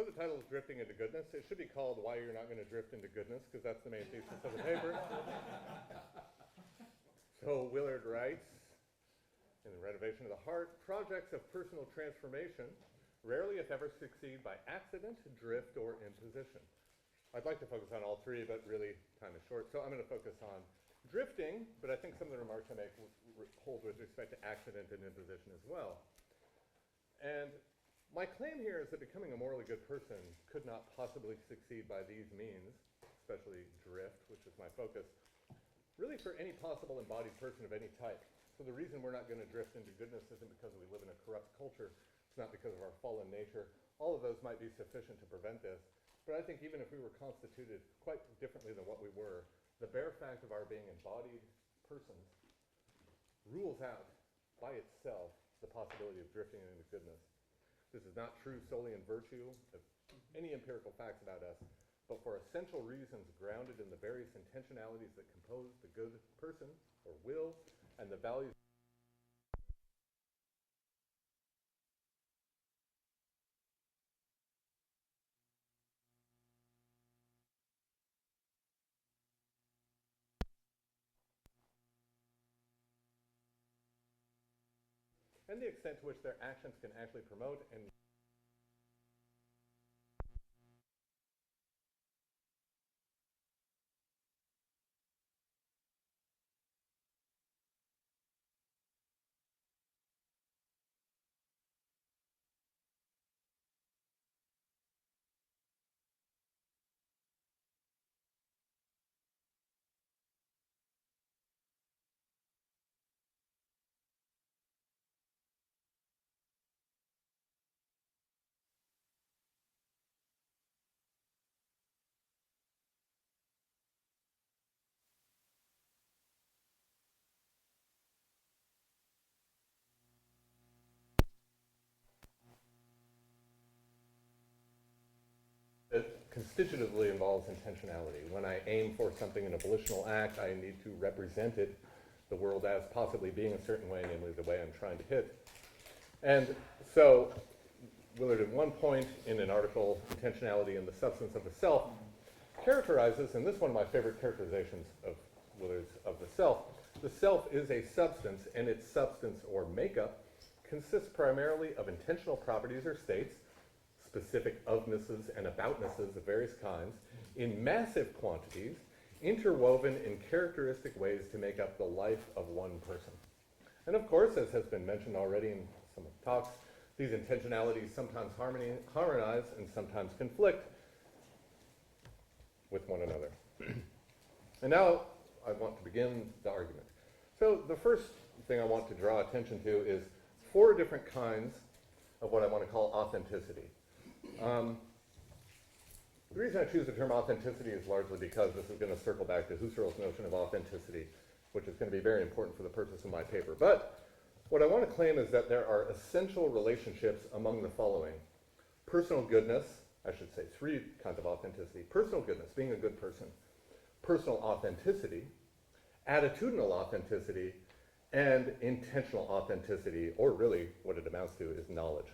So the title is Drifting into Goodness. It should be called Why You're Not Going to Drift into Goodness, because that's the main thesis of the paper. So Willard writes, in The Renovation of the Heart, projects of personal transformation rarely, if ever, succeed by accident, drift, or imposition. I'd like to focus on all three, but really time is short, so I'm going to focus on drifting, but I think some of the remarks I make hold with respect to accident and imposition as well. And my claim here is that becoming a morally good person could not possibly succeed by these means, especially drift, which is my focus, really for any possible embodied person of any type. So the reason we're not going to drift into goodness isn't because we live in a corrupt culture. It's not because of our fallen nature. All of those might be sufficient to prevent this. But I think even if we were constituted quite differently than what we were, the bare fact of our being embodied persons rules out by itself the possibility of drifting into goodness. This is not true solely in virtue of any empirical facts about us, but for essential reasons grounded in the various intentionalities that compose the good person or will and the values. And the extent to which their actions can actually promote and it constitutively involves intentionality. When I aim for something in a volitional act, I need to represent it, the world as possibly being a certain way, namely the way I'm trying to hit. And so Willard at one point in an article, Intentionality and the Substance of the Self, characterizes, and this is one of my favorite characterizations of Willard's of the self is a substance, and its substance or makeup consists primarily of intentional properties or states, specific ofnesses and aboutnesses of various kinds, in massive quantities, interwoven in characteristic ways to make up the life of one person. And of course, as has been mentioned already in some of the talks, these intentionalities sometimes harmonize and sometimes conflict with one another. And now I want to begin the argument. So the first thing I want to draw attention to is 4 different kinds of what I want to call authenticity. The reason I choose the term authenticity is largely because this is going to circle back to Husserl's notion of authenticity, which is going to be very important for the purpose of my paper. But what I want to claim is that there are essential relationships among the following. Personal goodness, I should say 3 kinds of authenticity. Personal goodness, being a good person. Personal authenticity, attitudinal authenticity, and intentional authenticity, or really what it amounts to is knowledge.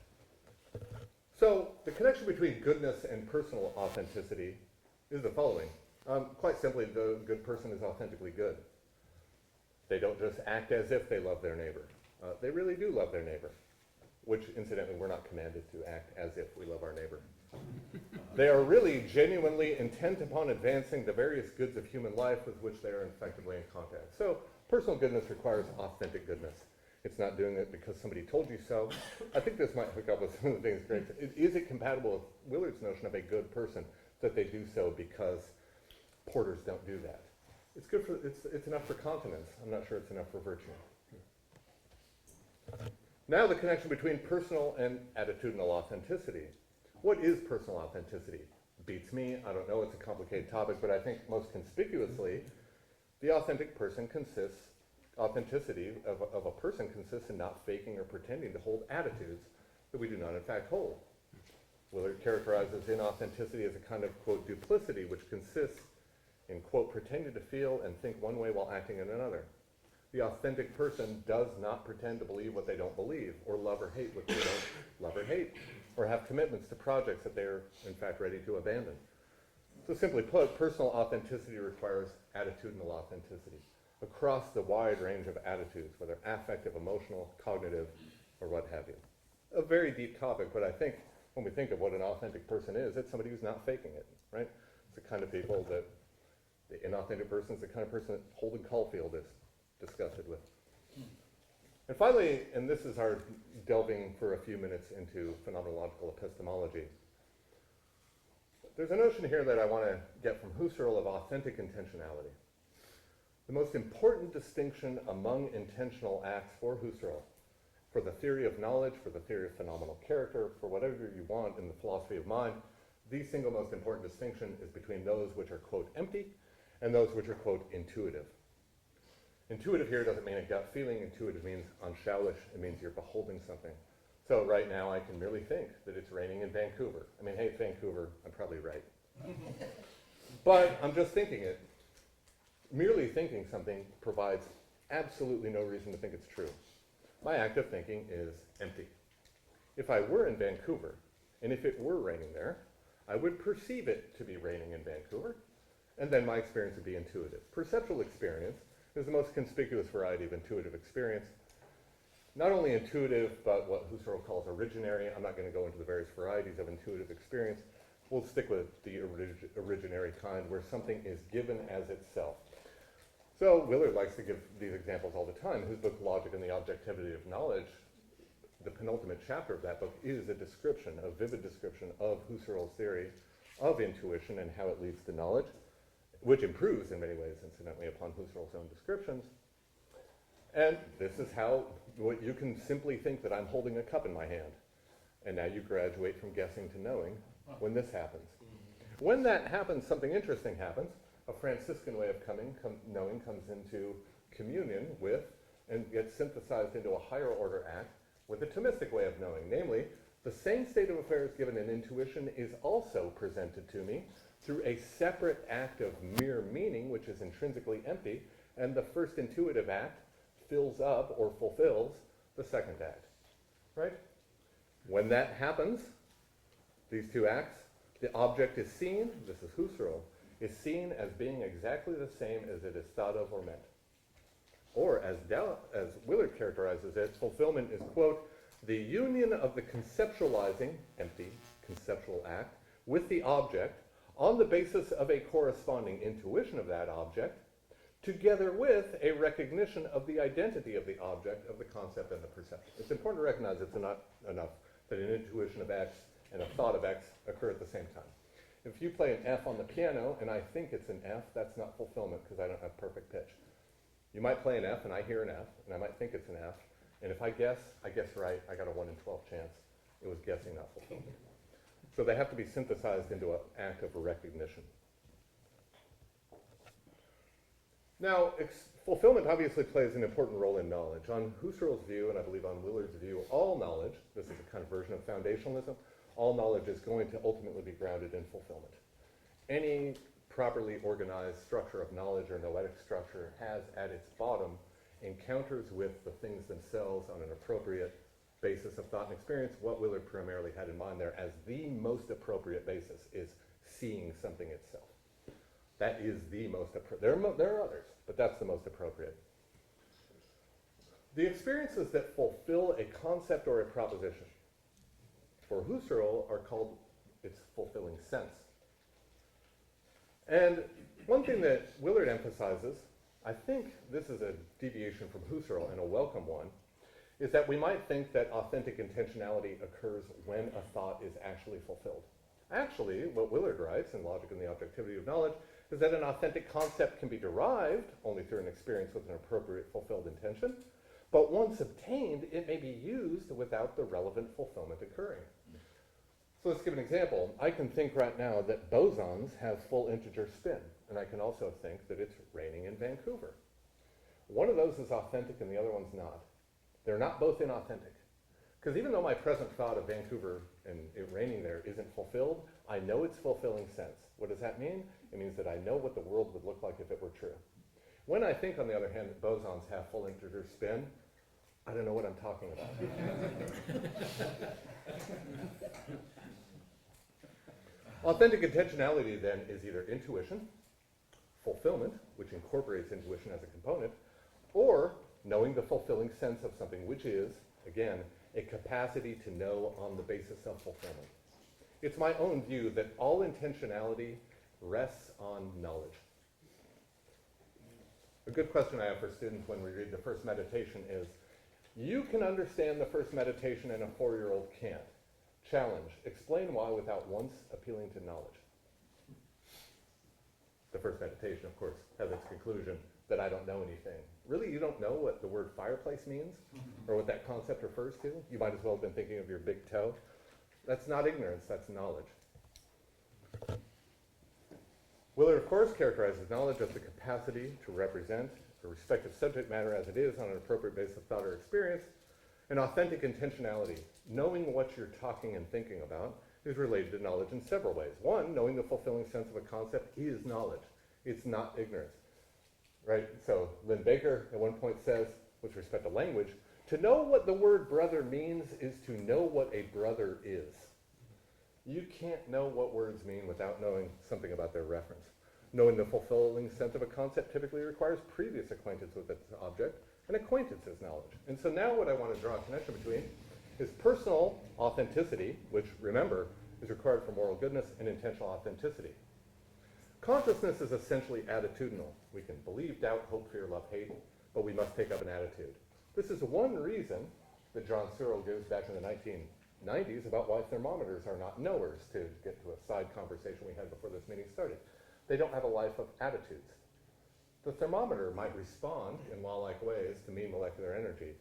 So the connection between goodness and personal authenticity is the following. Quite simply, the good person is authentically good. They don't just act as if they love their neighbor. They really do love their neighbor, which incidentally we're not commanded to act as if we love our neighbor. They are really genuinely intent upon advancing the various goods of human life with which they are effectively in contact. So personal goodness requires authentic goodness. It's not doing it because somebody told you so. I think this might hook up with some of the things great. Is it compatible with Willard's notion of a good person that they do so because porters don't do that? It's good for, it's enough for continence. I'm not sure it's enough for virtue. Now the connection between personal and attitudinal authenticity. What is personal authenticity? Beats me. I don't know. It's a complicated topic, but I think most conspicuously, the authentic person consists, authenticity of a person consists in not faking or pretending to hold attitudes that we do not in fact hold. Willard characterizes inauthenticity as a kind of, quote, duplicity, which consists in, quote, pretending to feel and think one way while acting in another. The authentic person does not pretend to believe what they don't believe, or love or hate what they don't love or hate, or have commitments to projects that they are, in fact, ready to abandon. So simply put, personal authenticity requires attitudinal authenticity across the wide range of attitudes, whether affective, emotional, cognitive, or what have you. A very deep topic, but I think when we think of what an authentic person is, it's somebody who's not faking it, right? It's the kind of people that, the inauthentic person is the kind of person that Holden Caulfield is disgusted with. And finally, and this is our delving for a few minutes into phenomenological epistemology, there's a notion here that I want to get from Husserl of authentic intentionality. The most important distinction among intentional acts for Husserl, for the theory of knowledge, for the theory of phenomenal character, for whatever you want in the philosophy of mind, the single most important distinction is between those which are, quote, empty, and those which are, quote, intuitive. Intuitive here doesn't mean a gut feeling. Intuitive means anschaulich. It means you're beholding something. So right now I can merely think that it's raining in Vancouver. I mean, hey, Vancouver, I'm probably right. But I'm just thinking it. Merely thinking something provides absolutely no reason to think it's true. My act of thinking is empty. If I were in Vancouver, and if it were raining there, I would perceive it to be raining in Vancouver, and then my experience would be intuitive. Perceptual experience is the most conspicuous variety of intuitive experience. Not only intuitive, but what Husserl calls originary. I'm not going to go into the various varieties of intuitive experience. We'll stick with the originary kind, where something is given as itself. So Willard likes to give these examples all the time. His book, Logic and the Objectivity of Knowledge, the penultimate chapter of that book is a description, a vivid description of Husserl's theory of intuition and how it leads to knowledge, which improves in many ways, incidentally, upon Husserl's own descriptions. And this is how you can simply think that I'm holding a cup in my hand. And now you graduate from guessing to knowing when this happens. When that happens, something interesting happens. A Franciscan way of knowing comes into communion with and gets synthesized into a higher order act with a Thomistic way of knowing. Namely, the same state of affairs given in intuition is also presented to me through a separate act of mere meaning, which is intrinsically empty, and the first intuitive act fills up or fulfills the second act, right? When that happens, these two acts, the object is seen, this is Husserl, is seen as being exactly the same as it is thought of or meant. Or as Willard characterizes it, fulfillment is, quote, the union of the conceptualizing, empty, conceptual act with the object on the basis of a corresponding intuition of that object, together with a recognition of the identity of the object, of the concept and the perception. It's important to recognize it's not enough that an intuition of X and a thought of X occur at the same time. If you play an F on the piano and I think it's an F, that's not fulfillment because I don't have perfect pitch. You might play an F and I hear an F and I might think it's an F, and if I guess right, I got a 1 in 12 chance. It was guessing, not fulfillment. So they have to be synthesized into an act of recognition. Now, fulfillment obviously plays an important role in knowledge. On Husserl's view, and I believe on Willard's view, all knowledge, this is a kind of version of foundationalism, all knowledge is going to ultimately be grounded in fulfillment. Any properly organized structure of knowledge or noetic structure has at its bottom encounters with the things themselves on an appropriate basis of thought and experience. What Willard primarily had in mind there as the most appropriate basis is seeing something itself. That is the most appropriate. There are others, but that's the most appropriate. The experiences that fulfill a concept or a proposition for Husserl are called its fulfilling sense. And one thing that Willard emphasizes, I think this is a deviation from Husserl and a welcome one, is that we might think that authentic intentionality occurs when a thought is actually fulfilled. Actually, what Willard writes in Logic and the Objectivity of Knowledge is that an authentic concept can be derived only through an experience with an appropriate fulfilled intention, but once obtained, it may be used without the relevant fulfillment occurring. So let's give an example. I can think right now that bosons have full integer spin, and I can also think that it's raining in Vancouver. One of those is authentic and the other one's not. They're not both inauthentic. Because even though my present thought of Vancouver and it raining there isn't fulfilled, I know it's fulfilling sense. What does that mean? It means that I know what the world would look like if it were true. When I think, on the other hand, that bosons have full integer spin, I don't know what I'm talking about. Authentic intentionality, then, is either intuition, fulfillment, which incorporates intuition as a component, or knowing the fulfilling sense of something, which is, again, a capacity to know on the basis of fulfillment. It's my own view that all intentionality rests on knowledge. A good question I have for students when we read the first meditation is, you can understand the first meditation and a 4-year-old can't. Challenge, explain why without once appealing to knowledge. The first meditation, of course, has its conclusion that I don't know anything. Really, you don't know what the word fireplace means or what that concept refers to? You might as well have been thinking of your big toe. That's not ignorance, that's knowledge. Willard, of course, characterizes knowledge as the capacity to represent a respective subject matter as it is on an appropriate basis of thought or experience. And authentic intentionality, knowing what you're talking and thinking about, is related to knowledge in several ways. One, knowing the fulfilling sense of a concept is knowledge. It's not ignorance. Right? So Lynn Baker at one point says, with respect to language, to know what the word brother means is to know what a brother is. You can't know what words mean without knowing something about their reference. Knowing the fulfilling sense of a concept typically requires previous acquaintance with its object, and acquaintance is knowledge. And so now what I want to draw a connection between is personal authenticity, which, remember, is required for moral goodness, and intentional authenticity. Consciousness is essentially attitudinal. We can believe, doubt, hope, fear, love, hate, but we must take up an attitude. This is one reason that John Searle gives back in the 1990s about why thermometers are not knowers, to get to a side conversation we had before this meeting started. They don't have a life of attitudes. The thermometer might respond in law-like ways to mean molecular energy.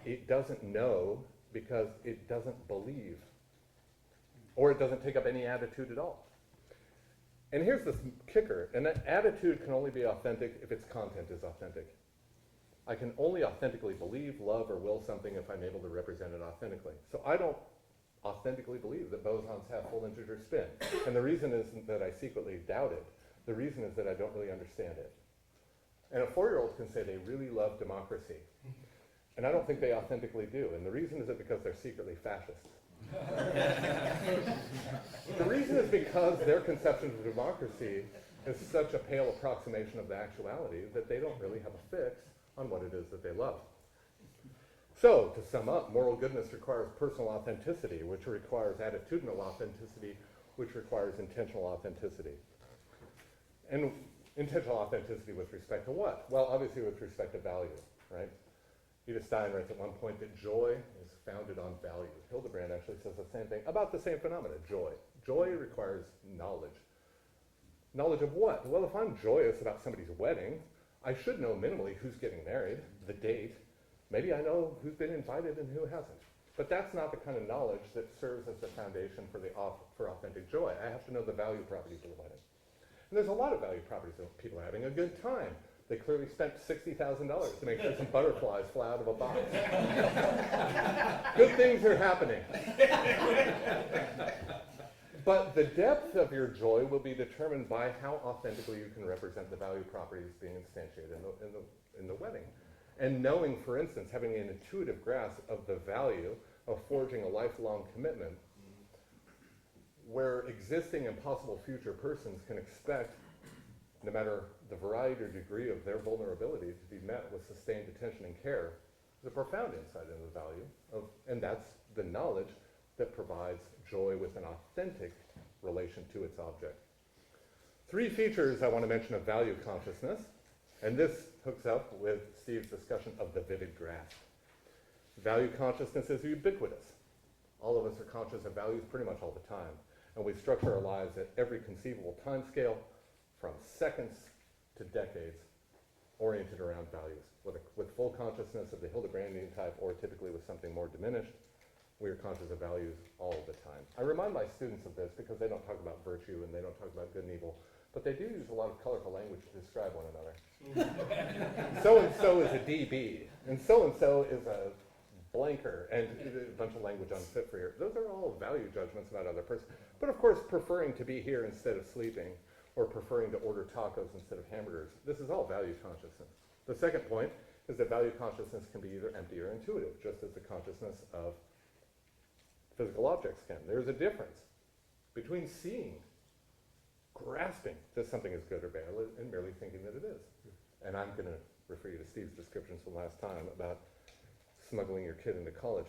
It doesn't know because it doesn't believe, or it doesn't take up any attitude at all. And here's the kicker, an attitude can only be authentic if its content is authentic. I can only authentically believe, love, or will something if I'm able to represent it authentically. So I don't authentically believe that bosons have full integer spin. And the reason isn't that I secretly doubt it. The reason is that I don't really understand it. And a 4-year-old can say they really love democracy. And I don't think they authentically do. And the reason is because they're secretly fascists. The reason is because their conception of democracy is such a pale approximation of the actuality that they don't really have a fix on what it is that they love. So, to sum up, moral goodness requires personal authenticity, which requires attitudinal authenticity, which requires intentional authenticity. And intentional authenticity with respect to what? Well, obviously with respect to value, right? Edith Stein writes at one point that joy is founded on value. Hildebrand actually says the same thing about the same phenomena, joy. Joy requires knowledge. Knowledge of what? Well, if I'm joyous about somebody's wedding, I should know minimally who's getting married, the date. Maybe I know who's been invited and who hasn't. But that's not the kind of knowledge that serves as the foundation for authentic joy. I have to know the value properties of the wedding. And there's a lot of value properties of people having a good time. They clearly spent $60,000 to make sure some butterflies fly out of a box. Good things are happening. But the depth of your joy will be determined by how authentically you can represent the value properties being instantiated in the wedding. And knowing, for instance, having an intuitive grasp of the value of forging a lifelong commitment where existing and possible future persons can expect, no matter the variety or degree of their vulnerability, to be met with sustained attention and care, is a profound insight into the value of, and that's the knowledge that provides joy with an authentic relation to its object. 3 features I want to mention of value consciousness, and this hooks up with Steve's discussion of the vivid grasp. Value consciousness is ubiquitous. All of us are conscious of values pretty much all the time, and we structure our lives at every conceivable time scale, from seconds to decades, oriented around values. With full consciousness of the Hildebrandian type, or typically with something more diminished, we are conscious of values all the time. I remind my students of this because they don't talk about virtue and they don't talk about good and evil, but they do use a lot of colorful language to describe one another. So-and-so is a DB, and so-and-so is a blanker, and a bunch of language unfit for here. Those are all value judgments about other person. But of course, preferring to be here instead of sleeping, or preferring to order tacos instead of hamburgers. This is all value consciousness. The second point is that value consciousness can be either empty or intuitive, just as the consciousness of physical objects can. There's a difference between seeing, grasping that something is good or bad, and merely thinking that it is. And I'm going to refer you to Steve's descriptions from last time about smuggling your kid into college.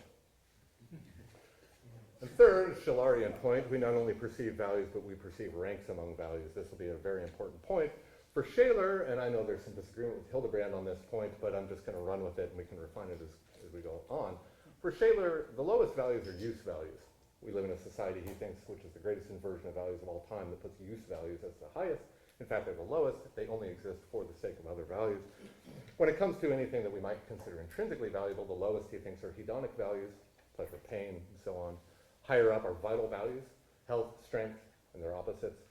And third, Schillerian point, we not only perceive values, but we perceive ranks among values. This will be a very important point for Shaler, and I know there's some disagreement with Hildebrand on this point, but I'm just going to run with it and we can refine it as we go on. For Shaler, the lowest values are use values. We live in a society, he thinks, which is the greatest inversion of values of all time, that puts use values as the highest. In fact, they're the lowest. They only exist for the sake of other values. When it comes to anything that we might consider intrinsically valuable, the lowest he thinks are hedonic values, pleasure, pain, and so on. Higher up are vital values, health, strength, and their opposites.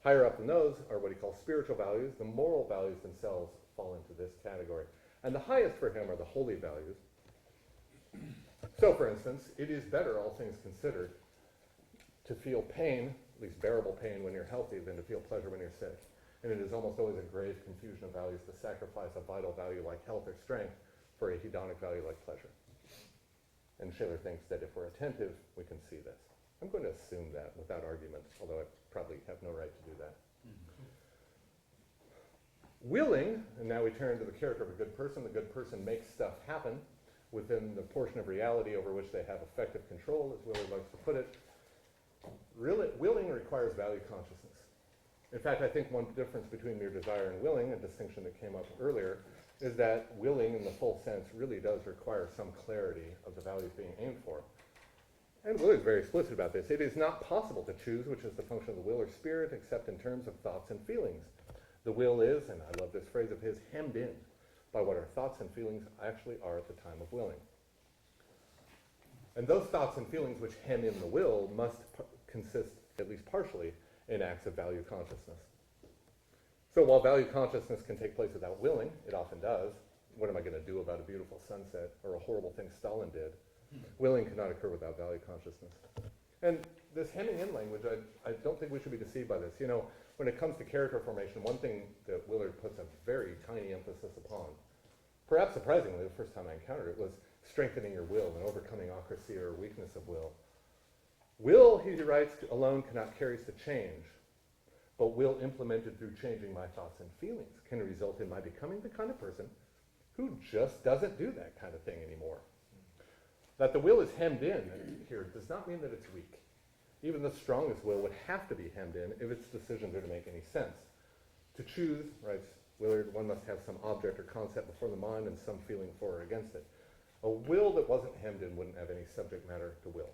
Higher up than those are what he calls spiritual values. The moral values themselves fall into this category. And the highest for him are the holy values. So, for instance, it is better, all things considered, to feel pain, at least bearable pain when you're healthy, than to feel pleasure when you're sick. And it is almost always a grave confusion of values to sacrifice a vital value like health or strength for a hedonic value like pleasure. And Schiller thinks that if we're attentive, we can see this. I'm going to assume that without argument, although I probably have no right to do that. Willing, and now we turn to the character of a good person. The good person makes stuff happen within the portion of reality over which they have effective control, as Willard likes to put it. Willing requires value consciousness. In fact, I think one difference between mere desire and willing, a distinction that came up earlier, is that willing in the full sense really does require some clarity of the values being aimed for. And Willard's very explicit about this. It is not possible to choose which is the function of the will or spirit except in terms of thoughts and feelings. The will is, and I love this phrase of his, hemmed in by what our thoughts and feelings actually are at the time of willing. And those thoughts and feelings which hem in the will must consist, at least partially, in acts of value consciousness. So while value consciousness can take place without willing, it often does. What am I going to do about a beautiful sunset or a horrible thing Stalin did? Willing cannot occur without value consciousness. And this hemming in language, I don't think we should be deceived by this. You know, when it comes to character formation, one thing that Willard puts a very tiny emphasis upon, perhaps surprisingly, the first time I encountered it, was strengthening your will and overcoming ocracy or weakness of will. Will, he writes, alone cannot carry us to change, but will implemented through changing my thoughts and feelings can result in my becoming the kind of person who just doesn't do that kind of thing anymore. That the will is hemmed in here does not mean that it's weak. Even the strongest will would have to be hemmed in if its decisions are to make any sense. To choose, writes Willard, one must have some object or concept before the mind and some feeling for or against it. A will that wasn't hemmed in wouldn't have any subject matter to will.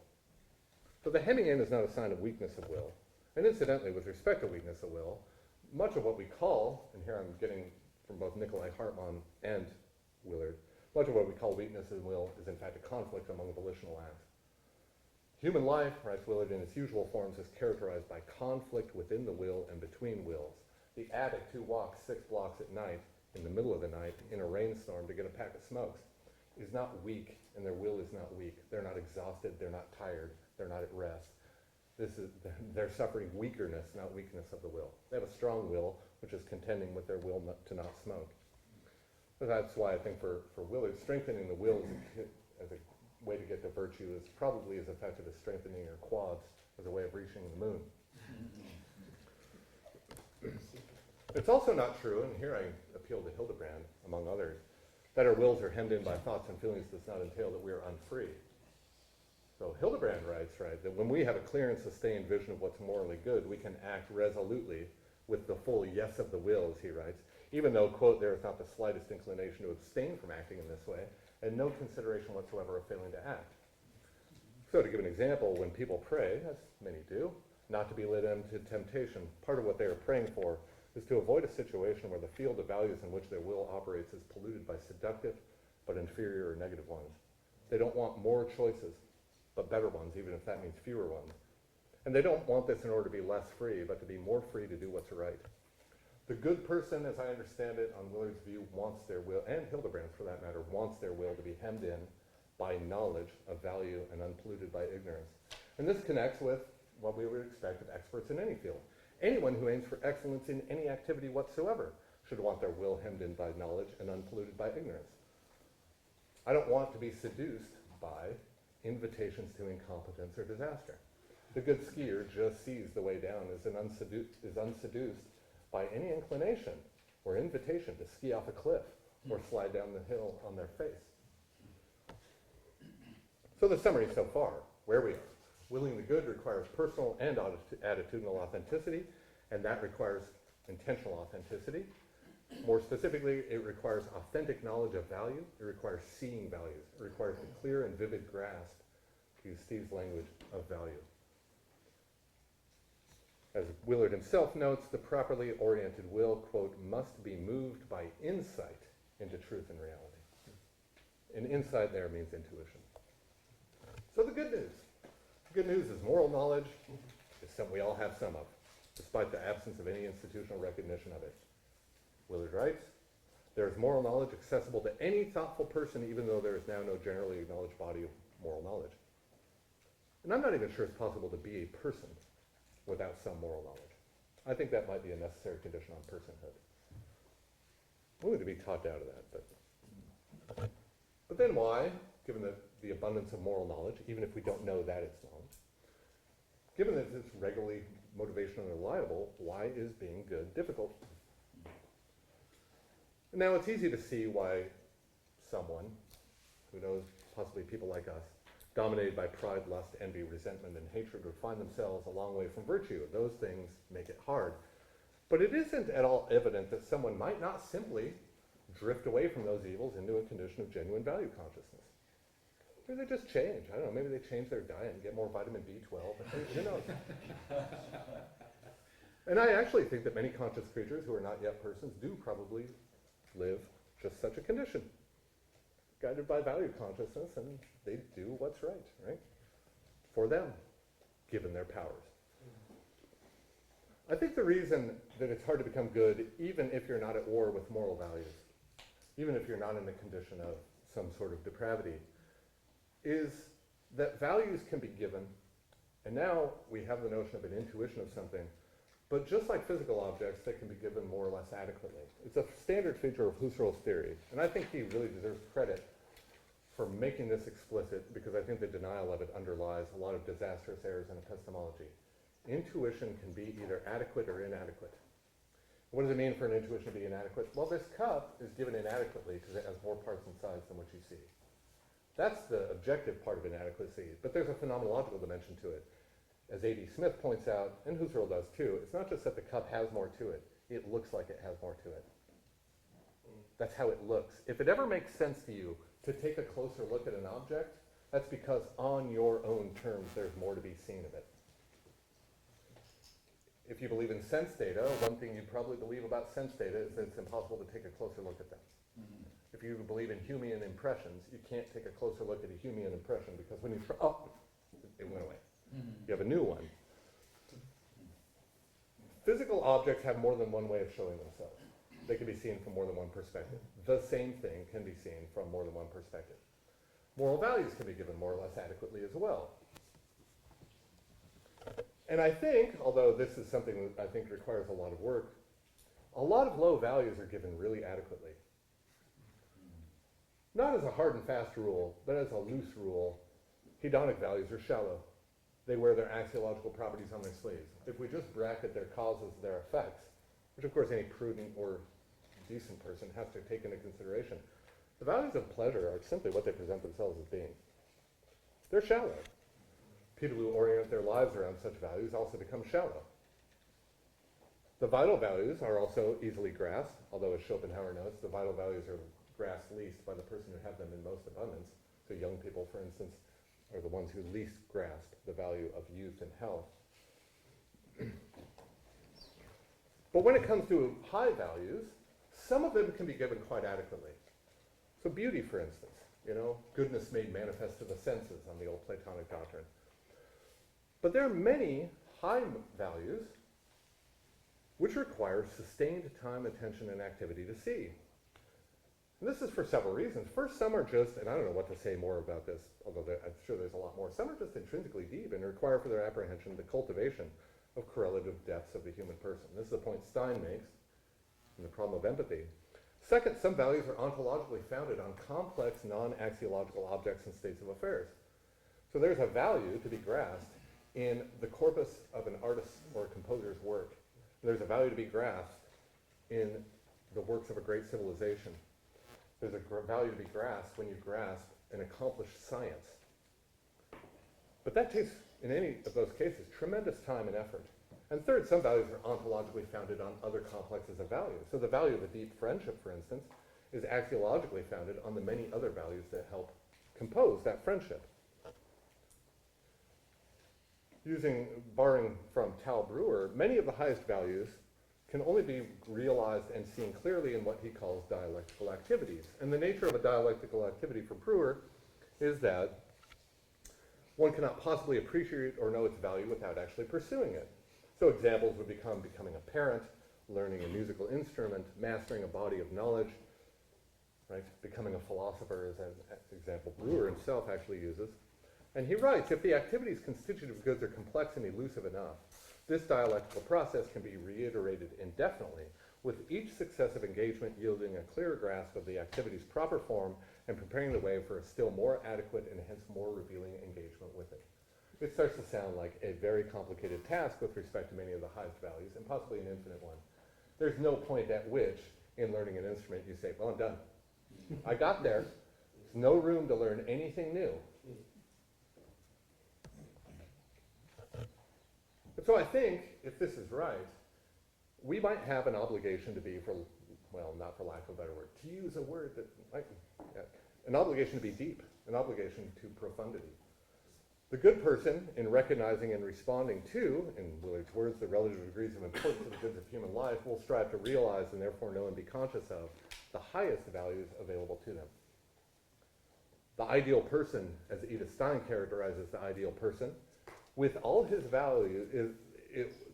So the hemming in is not a sign of weakness of will. And incidentally, with respect to weakness of will, much of what we call, and here I'm getting from both Nikolai Hartmann and Willard, much of what we call weakness of will is in fact a conflict among volitional acts. Human life, writes Willard, in its usual forms is characterized by conflict within the will and between wills. The addict who walks 6 blocks at night, in the middle of the night, in a rainstorm to get a pack of smokes, is not weak, and their will is not weak. They're not exhausted, they're not tired, they're not at rest. They're suffering weakness, not weakness of the will. They have a strong will, which is contending with their will to not smoke. So that's why I think for Willard, strengthening the will as a way to get to virtue is probably as effective as strengthening your quads as a way of reaching the moon. It's also not true, and here I appeal to Hildebrand, among others, that our wills are hemmed in by thoughts and feelings does not entail that we are unfree. So Hildebrand writes, right, that when we have a clear and sustained vision of what's morally good, we can act resolutely with the full yes of the will, as he writes, even though, quote, there is not the slightest inclination to abstain from acting in this way, and no consideration whatsoever of failing to act. So to give an example, when people pray, as many do, not to be led into temptation, part of what they are praying for is to avoid a situation where the field of values in which their will operates is polluted by seductive but inferior or negative ones. They don't want more choices, but better ones, even if that means fewer ones. And they don't want this in order to be less free, but to be more free to do what's right. The good person, as I understand it, on Willard's view, wants their will, and Hildebrand's for that matter, wants their will to be hemmed in by knowledge of value and unpolluted by ignorance. And this connects with what we would expect of experts in any field. Anyone who aims for excellence in any activity whatsoever should want their will hemmed in by knowledge and unpolluted by ignorance. I don't want to be seduced by invitations to incompetence or disaster. The good skier just sees the way down, is unseduced by any inclination or invitation to ski off a cliff or slide down the hill on their face. So the summary so far, where we are. Willing the good requires personal and attitudinal authenticity, and that requires intentional authenticity. More specifically, it requires authentic knowledge of value. It requires seeing values. It requires the clear and vivid grasp, to use Steve's language, of value. As Willard himself notes, the properly oriented will, quote, must be moved by insight into truth and reality. And insight there means intuition. So the good news. The good news is moral knowledge is something we all have some of, despite the absence of any institutional recognition of it. Willard writes, there is moral knowledge accessible to any thoughtful person, even though there is now no generally acknowledged body of moral knowledge. And I'm not even sure it's possible to be a person without some moral knowledge. I think that might be a necessary condition on personhood. We need to be talked out of that. But then why, given the abundance of moral knowledge, even if we don't know that it's knowledge, given that it's regularly motivational and reliable, why is being good difficult? Now, it's easy to see why someone, who knows, possibly people like us, dominated by pride, lust, envy, resentment, and hatred, would find themselves a long way from virtue. Those things make it hard. But it isn't at all evident that someone might not simply drift away from those evils into a condition of genuine value consciousness. Maybe they just change. I don't know, maybe they change their diet and get more vitamin B12. Who knows? And I actually think that many conscious creatures who are not yet persons do probably live just such a condition, guided by value consciousness, and they do what's right? For them, given their powers. I think the reason that it's hard to become good, even if you're not at war with moral values, even if you're not in the condition of some sort of depravity, is that values can be given, and now we have the notion of an intuition of something, but just like physical objects, they can be given more or less adequately. It's a standard feature of Husserl's theory, and I think he really deserves credit for making this explicit, because I think the denial of it underlies a lot of disastrous errors in epistemology. Intuition can be either adequate or inadequate. What does it mean for an intuition to be inadequate? Well, this cup is given inadequately because it has more parts and sides than what you see. That's the objective part of inadequacy, but there's a phenomenological dimension to it. As A.D. Smith points out, and Husserl does too, it's not just that the cup has more to it, it looks like it has more to it. That's how it looks. If it ever makes sense to you to take a closer look at an object, that's because on your own terms there's more to be seen of it. If you believe in sense data, one thing you probably believe about sense data is that it's impossible to take a closer look at them. Mm-hmm. If you believe in Humean impressions, you can't take a closer look at a Humean impression because when you it went away. Mm-hmm. You have a new one. Physical objects have more than one way of showing themselves. They can be seen from more than one perspective. The same thing can be seen from more than one perspective. Moral values can be given more or less adequately as well. And I think, although this is something that I think requires a lot of work, a lot of low values are given really adequately. Not as a hard and fast rule, but as a loose rule, hedonic values are shallow. They wear their axiological properties on their sleeves. If we just bracket their causes, their effects, which of course any prudent or decent person has to take into consideration, the values of pleasure are simply what they present themselves as being. They're shallow. People who orient their lives around such values also become shallow. The vital values are also easily grasped, although as Schopenhauer notes, the vital values are grasped least by the person who have them in most abundance. So young people, for instance, are the ones who least grasp the value of youth and health. But when it comes to high values, some of them can be given quite adequately. So beauty, for instance, goodness made manifest to the senses on the old Platonic doctrine. But there are many high values which require sustained time, attention, and activity to see. And this is for several reasons. First, some are just, and I don't know what to say more about this, although I'm sure there's a lot more, some are just intrinsically deep and require for their apprehension the cultivation of correlative depths of the human person. This is a point Stein makes in the problem of empathy. Second, some values are ontologically founded on complex, non-axiological objects and states of affairs. So there's a value to be grasped in the corpus of an artist's or a composer's work. There's a value to be grasped in the works of a great civilization. There's a value to be grasped when you grasp an accomplished science. But that takes, in any of those cases, tremendous time and effort. And third, some values are ontologically founded on other complexes of value. So the value of a deep friendship, for instance, is axiologically founded on the many other values that help compose that friendship. Borrowing from Tal Brewer, many of the highest values can only be realized and seen clearly in what he calls dialectical activities. And the nature of a dialectical activity for Brewer is that one cannot possibly appreciate or know its value without actually pursuing it. So examples would become becoming a parent, learning a musical instrument, mastering a body of knowledge, right? Becoming a philosopher is an example Brewer himself actually uses. And he writes, if the activities constituted of goods are complex and elusive enough, this dialectical process can be reiterated indefinitely, with each successive engagement yielding a clearer grasp of the activity's proper form and preparing the way for a still more adequate and hence more revealing engagement with it. It starts to sound like a very complicated task with respect to many of the highest values, and possibly an infinite one. There's no point at which, in learning an instrument, you say, well, I'm done. I got there. There's no room to learn anything new. But so I think, if this is right, we might have an obligation to be, well, not for lack of a better word, to use a word that might, an obligation to be deep, an obligation to profundity. The good person, in recognizing and responding to, in Willard's words, the relative degrees of importance of the goods of human life, will strive to realize and therefore know and be conscious of the highest values available to them. The ideal person, as Edith Stein characterizes the ideal person, with all his values,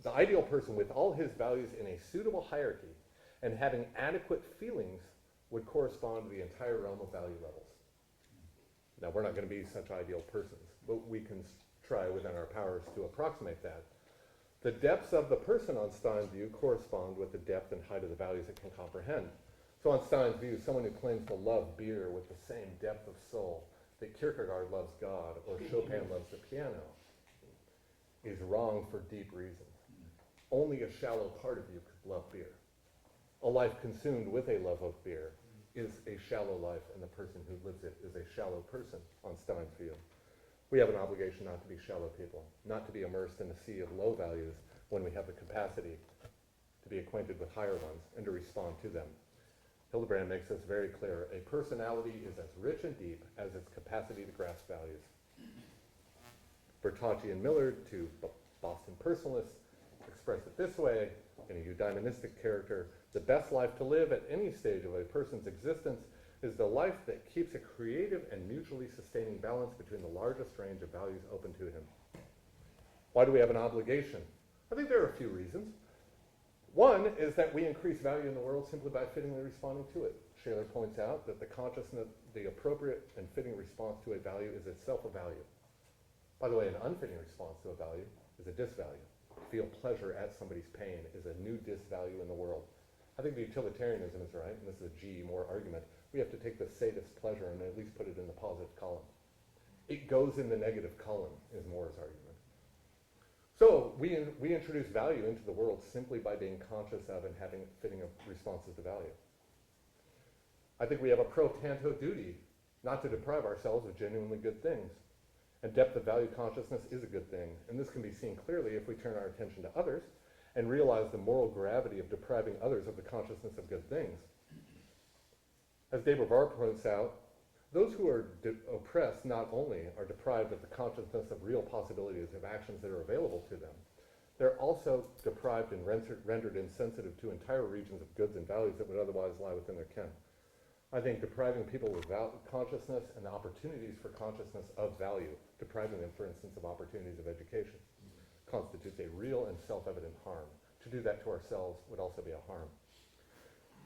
the ideal person with all his values in a suitable hierarchy and having adequate feelings would correspond to the entire realm of value levels. Now, we're not going to be such ideal persons, but we can try within our powers to approximate that. The depths of the person on Stein's view correspond with the depth and height of the values it can comprehend. So on Stein's view, someone who claims to love beer with the same depth of soul that Kierkegaard loves God or Chopin loves the piano is wrong for deep reasons. Only a shallow part of you could love beer. A life consumed with a love of beer is a shallow life, and the person who lives it is a shallow person on Stein's view. We have an obligation not to be shallow people, not to be immersed in a sea of low values when we have the capacity to be acquainted with higher ones and to respond to them. Hildebrand makes this very clear. A personality is as rich and deep as its capacity to grasp values. Bertocci and Millard, two Boston personalists, express it this way in a eudaimonistic character: the best life to live at any stage of a person's existence is the life that keeps a creative and mutually sustaining balance between the largest range of values open to him. Why do we have an obligation? I think there are a few reasons. One is that we increase value in the world simply by fittingly responding to it. Shaler points out that the consciousness, the appropriate and fitting response to a value is itself a value. By the way, an unfitting response to a value is a disvalue. Feel pleasure at somebody's pain is a new disvalue in the world. I think the utilitarianism is right, and this is a G. Moore argument. We have to take the sadist pleasure and at least put it in the positive column. It goes in the negative column, is Moore's argument. So we introduce value into the world simply by being conscious of and having fitting responses to value. I think we have a pro tanto duty not to deprive ourselves of genuinely good things. And depth of value consciousness is a good thing. And this can be seen clearly if we turn our attention to others and realize the moral gravity of depriving others of the consciousness of good things. As de Beauvoir points out, those who are oppressed not only are deprived of the consciousness of real possibilities of actions that are available to them, they're also deprived and rendered insensitive to entire regions of goods and values that would otherwise lie within their ken. I think depriving people of consciousness and the opportunities for consciousness of value, depriving them, for instance, of opportunities of education, constitutes a real and self-evident harm. To do that to ourselves would also be a harm.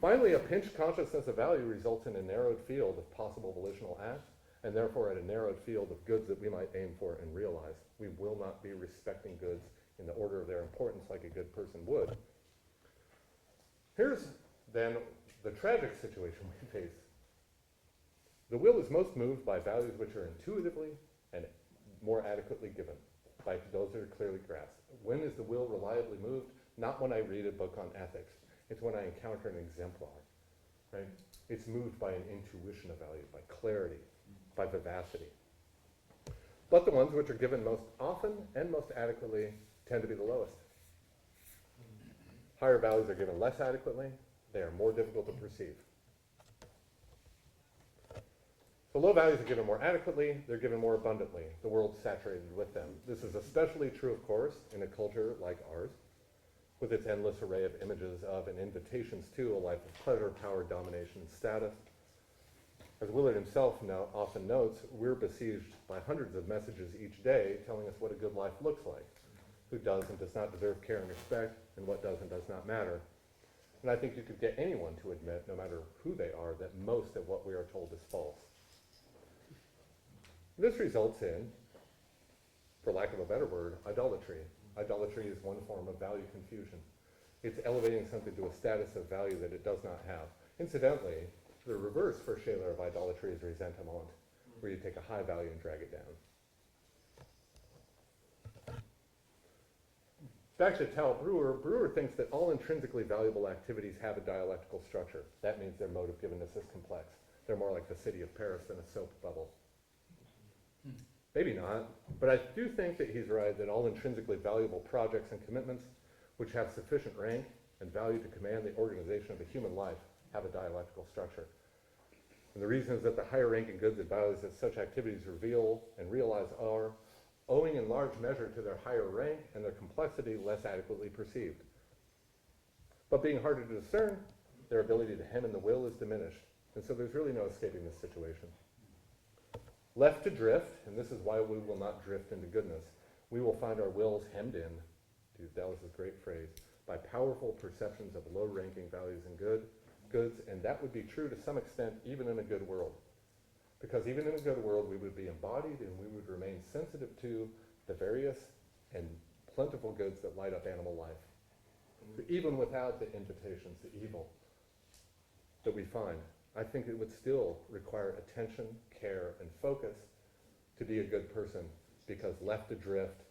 Finally, a pinched consciousness of value results in a narrowed field of possible volitional acts, and therefore at a narrowed field of goods that we might aim for and realize. We will not be respecting goods in the order of their importance like a good person would. Here's then the tragic situation we face. The will is most moved by values which are intuitively and more adequately given, by those that are clearly grasped. When is the will reliably moved? Not when I read a book on ethics. It's when I encounter an exemplar, right? It's moved by an intuition of value, by clarity, by vivacity. But the ones which are given most often and most adequately tend to be the lowest. Higher values are given less adequately. They are more difficult to perceive. The low values are given more adequately. They're given more abundantly. The world's saturated with them. This is especially true, of course, in a culture like ours, with its endless array of images of and invitations to a life of pleasure, power, domination, and status. As Willard himself often notes, we're besieged by hundreds of messages each day telling us what a good life looks like, who does and does not deserve care and respect, and what does and does not matter. And I think you could get anyone to admit, no matter who they are, that most of what we are told is false. This results in, for lack of a better word, idolatry. Idolatry is one form of value confusion. It's elevating something to a status of value that it does not have. Incidentally, the reverse for Scheler of idolatry is resentment, where you take a high value and drag it down. Back to Tal Brewer, Brewer thinks that all intrinsically valuable activities have a dialectical structure. That means their mode of givenness is complex. They're more like the city of Paris than a soap bubble. Maybe not, but I do think that he's right that all intrinsically valuable projects and commitments which have sufficient rank and value to command the organization of a human life have a dialectical structure. And the reason is that the higher ranking goods and values that such activities reveal and realize are, owing in large measure to their higher rank and their complexity, less adequately perceived. But being harder to discern, their ability to hem in the will is diminished. And so there's really no escaping this situation. Left to drift, and this is why we will not drift into goodness, we will find our wills hemmed in, to use Dallas's great phrase, by powerful perceptions of low-ranking values and goods, and that would be true to some extent even in a good world. Because even in a good world, we would be embodied and we would remain sensitive to the various and plentiful goods that light up animal life. Even without the invitations, the evil that we find. I think it would still require attention, care, and focus to be a good person, because left adrift,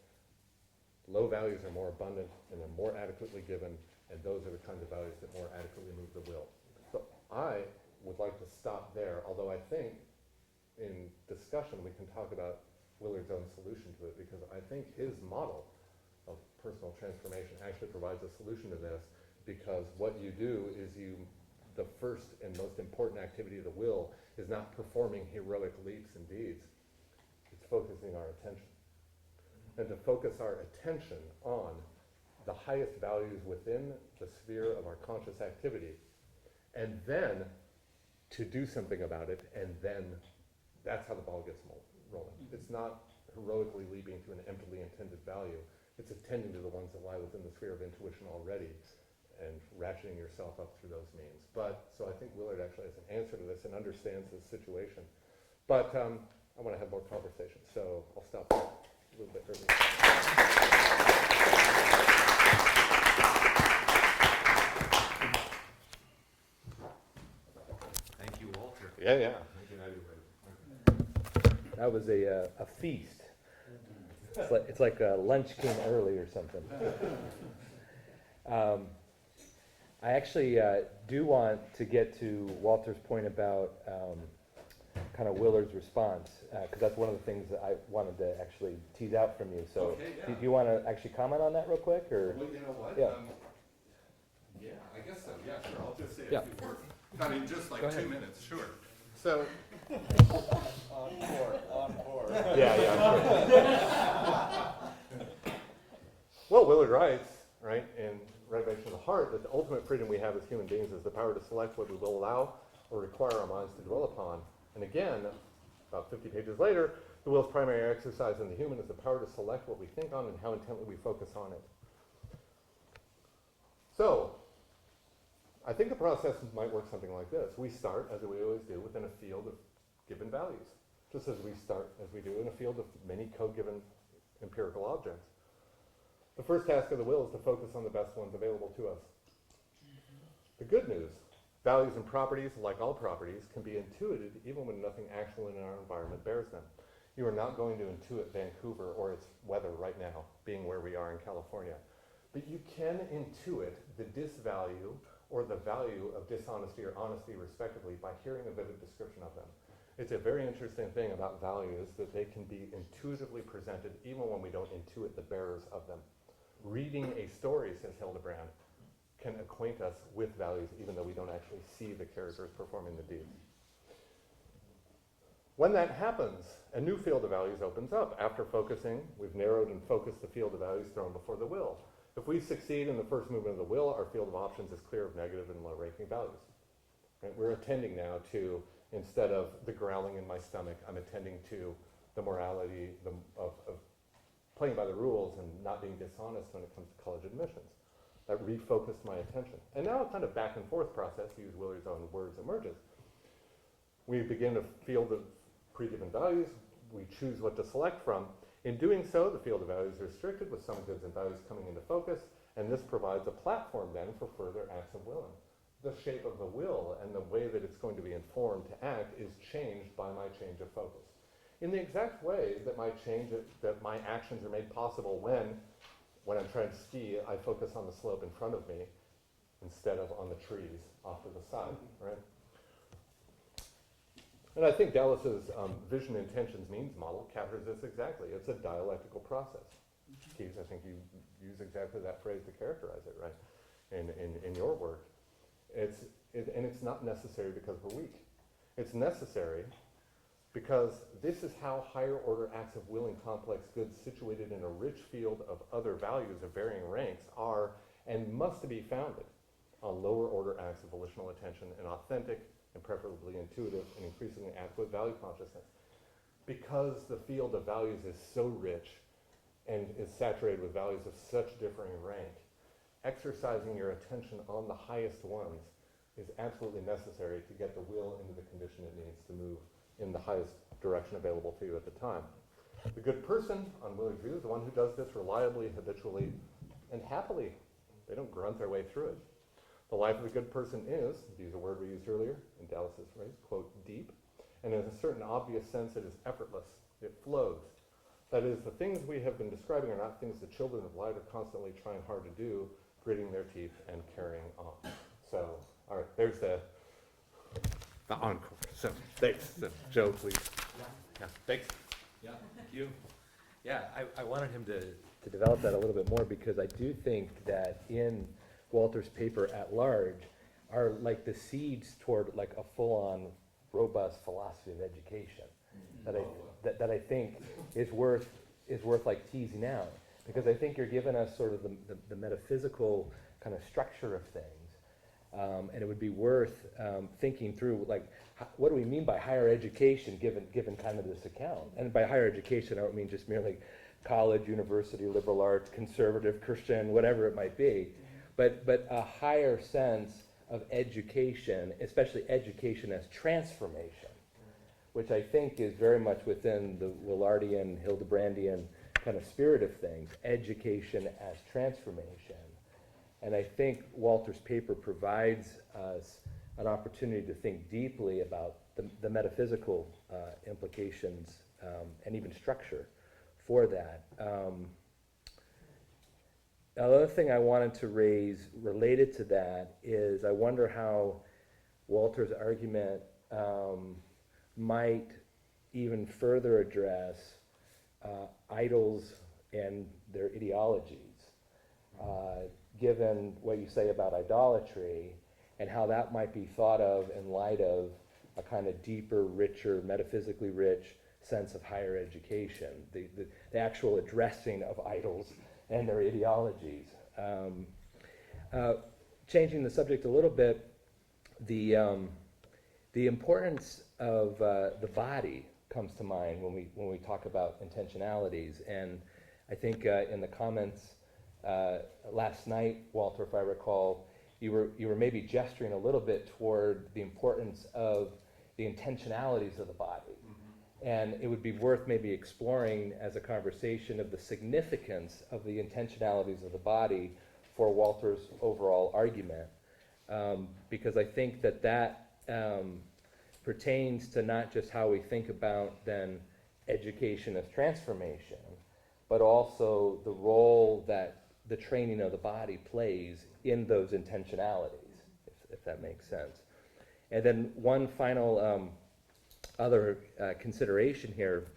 low values are more abundant and they're more adequately given, and those are the kinds of values that more adequately move the will. So I would like to stop there, although I think in discussion we can talk about Willard's own solution to it, because I think his model of personal transformation actually provides a solution to this, because what you do is the first and most important activity of the will is not performing heroic leaps and deeds. It's focusing our attention. And to focus our attention on the highest values within the sphere of our conscious activity, and then to do something about it, and then that's how the ball gets rolling. It's not heroically leaping to an emptily intended value. It's attending to the ones that lie within the sphere of intuition already, and ratcheting yourself up through those means. So I think Willard actually has an answer to this and understands this situation. But I want to have more conversation, so I'll stop there a little bit early. Thank you, Walter. Yeah. That was a feast. It's like lunch came early or something. I actually do want to get to Walter's point about kind of Willard's response, because that's one of the things that I wanted to actually tease out from you. So Okay, yeah. do you want to actually comment on that real quick? Or? Well, you know what? Yeah. Yeah, I guess so. Yeah, sure. I'll just say Yeah. a few words. I mean, just like Go 2 ahead. minutes, sure. So, Encore. Yeah. well, Willard writes, right, in Renovation of the Heart, that the ultimate freedom we have as human beings is the power to select what we will allow or require our minds to dwell upon. And again, about 50 pages later, the will's primary exercise in the human is the power to select what we think on and how intently we focus on it. So, I think the process might work something like this. We start, as we always do, within a field of given values, just as we start, as we do, in a field of many co-given empirical objects. The first task of the will is to focus on the best ones available to us. The good news, values and properties, like all properties, can be intuited even when nothing actual in our environment bears them. You are not going to intuit Vancouver or its weather right now, being where we are in California. But you can intuit the disvalue or the value of dishonesty or honesty, respectively, by hearing a vivid description of them. It's a very interesting thing about values that they can be intuitively presented even when we don't intuit the bearers of them. Reading a story, says Hildebrand, can acquaint us with values even though we don't actually see the characters performing the deeds. When that happens, a new field of values opens up. After focusing, we've narrowed and focused the field of values thrown before the will. If we succeed in the first movement of the will, our field of options is clear of negative and low-ranking values. Right? We're attending now to, instead of the growling in my stomach, I'm attending to the morality of playing by the rules and not being dishonest when it comes to college admissions. That refocused my attention. And now a kind of back and forth process, to use Willard's own words, emerges. We begin a field of pre-given values. We choose what to select from. In doing so, the field of values is restricted with some goods and values coming into focus, and this provides a platform then for further acts of willing. The shape of the will and the way that it's going to be informed to act is changed by my change of focus. In the exact way that my actions are made possible when I'm trying to ski, I focus on the slope in front of me instead of on the trees off to the side, right? And I think Dallas's vision intentions means model captures this exactly. It's a dialectical process. Keys, I think you use exactly that phrase to characterize it, right? In your work. And it's not necessary because we're weak. It's necessary because this is how higher order acts of willing complex goods situated in a rich field of other values of varying ranks are and must be founded on lower order acts of volitional attention and authentic and preferably intuitive and increasingly adequate value consciousness. Because the field of values is so rich and is saturated with values of such differing rank, exercising your attention on the highest ones is absolutely necessary to get the will into the condition it needs to move in the highest direction available to you at the time. The good person, on Willard's view, is the one who does this reliably, habitually, and happily. They don't grunt their way through it. The life of a good person is, to use a word we used earlier in Dallas's phrase, quote, deep, and in a certain obvious sense it is effortless. It flows. That is, the things we have been describing are not things the children of light are constantly trying hard to do, gritting their teeth and carrying on. So, all right, there's the encore. So, thanks. So, Joe, please. Yeah, thanks. Yeah, thank you. Yeah, I wanted him to develop that a little bit more because I do think that in Walter's paper at large are like the seeds toward like a full-on robust philosophy of education that I think is worth like teasing out, because I think you're giving us sort of the metaphysical kind of structure of things, and it would be worth thinking through like what do we mean by higher education given kind of this account. And by higher education I don't mean just merely college, university, liberal arts, conservative, Christian, whatever it might be. But a higher sense of education, especially education as transformation, which I think is very much within the Willardian, Hildebrandian kind of spirit of things, education as transformation. And I think Walter's paper provides us an opportunity to think deeply about the metaphysical implications and even structure for that. Another thing I wanted to raise related to that is I wonder how Walter's argument might even further address idols and their ideologies, given what you say about idolatry and how that might be thought of in light of a kind of deeper, richer, metaphysically rich sense of higher education, the actual addressing of idols and their ideologies. Changing the subject a little bit, the importance of the body comes to mind when we talk about intentionalities. And I think in the comments last night, Walter, if I recall, you were maybe gesturing a little bit toward the importance of the intentionalities of the body. And it would be worth maybe exploring as a conversation of the significance of the intentionalities of the body for Walter's overall argument. Because I think that pertains to not just how we think about then education as transformation, but also the role that the training of the body plays in those intentionalities, if that makes sense. And then one final other consideration here,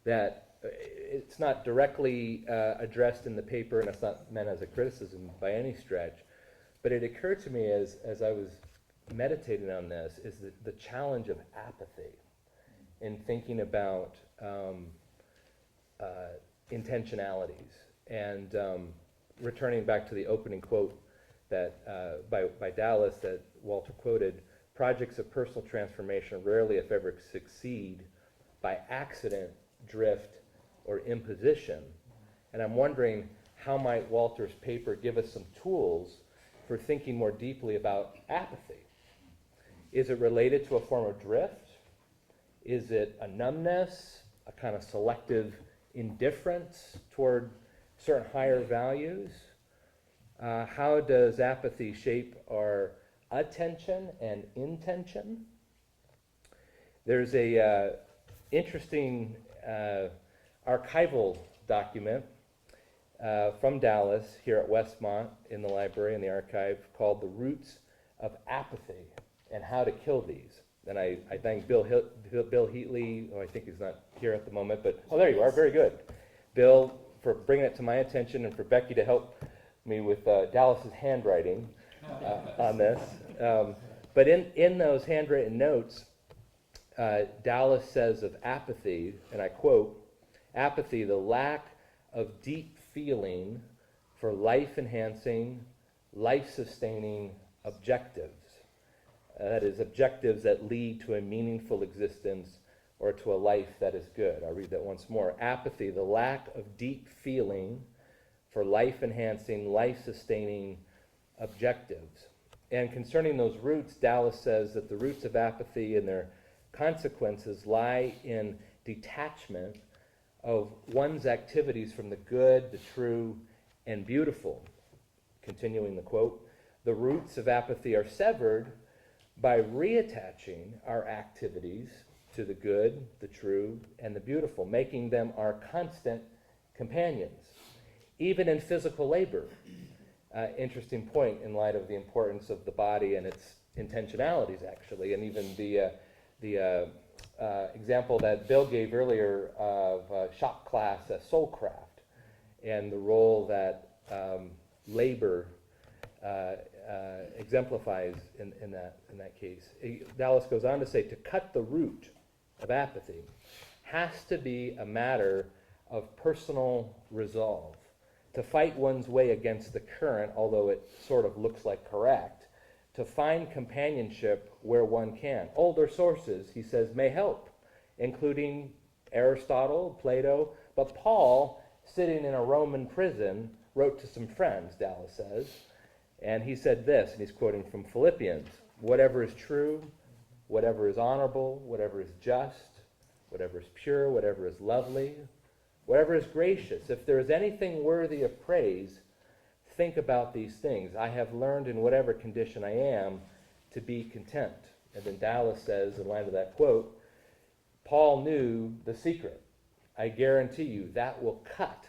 that it's not directly addressed in the paper, and it's not meant as a criticism by any stretch, but it occurred to me as I was meditating on this, is the challenge of apathy in thinking about intentionalities. And returning back to the opening quote that by Dallas that Walter quoted, projects of personal transformation rarely, if ever, succeed by accident, drift, or imposition. And I'm wondering, how might Walter's paper give us some tools for thinking more deeply about apathy? Is it related to a form of drift? Is it a numbness, a kind of selective indifference toward certain higher values? How does apathy shape our attention and intention? There's a interesting archival document from Dallas here at Westmont in the library, in the archive, called The Roots of Apathy and How to Kill These. And I thank Bill Heatley, who I think is not here at the moment, but, oh, there you are, very good. Bill, for bringing it to my attention, and for Becky to help me with Dallas's handwriting on this. But in those handwritten notes, Dallas says of apathy, and I quote, "Apathy, the lack of deep feeling for life-enhancing, life-sustaining objectives." That is, objectives that lead to a meaningful existence or to a life that is good. I'll read that once more. Apathy, the lack of deep feeling for life-enhancing, life-sustaining objectives. And concerning those roots, Dallas says that the roots of apathy and their consequences lie in detachment of one's activities from the good, the true, and beautiful. Continuing the quote, "The roots of apathy are severed by reattaching our activities to the good, the true, and the beautiful, making them our constant companions, even in physical labor." Interesting point in light of the importance of the body and its intentionalities, actually, and even the example that Bill gave earlier of shop class as soulcraft, and the role that labor exemplifies in that case. Dallas goes on to say, to cut the root of apathy has to be a matter of personal resolve. To fight one's way against the current, although it sort of looks like correct, to find companionship where one can. Older sources, he says, may help, including Aristotle, Plato, but Paul, sitting in a Roman prison, wrote to some friends, Dallas says, and he said this, and he's quoting from Philippians, "Whatever is true, whatever is honorable, whatever is just, whatever is pure, whatever is lovely, whatever is gracious, if there is anything worthy of praise, think about these things. I have learned in whatever condition I am to be content." And then Dallas says, in light of that quote, Paul knew the secret. I guarantee you that will cut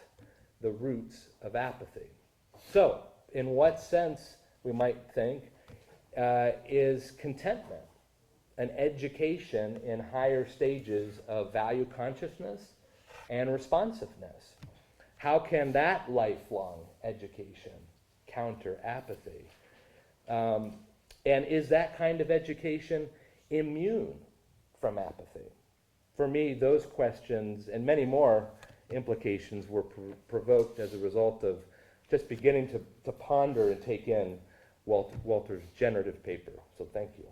the roots of apathy. So, in what sense, we might think, is contentment an education in higher stages of value consciousness and responsiveness? How can that lifelong education counter apathy? And is that kind of education immune from apathy? For me, those questions and many more implications were provoked as a result of just beginning to ponder and take in Walter's generative paper. So thank you.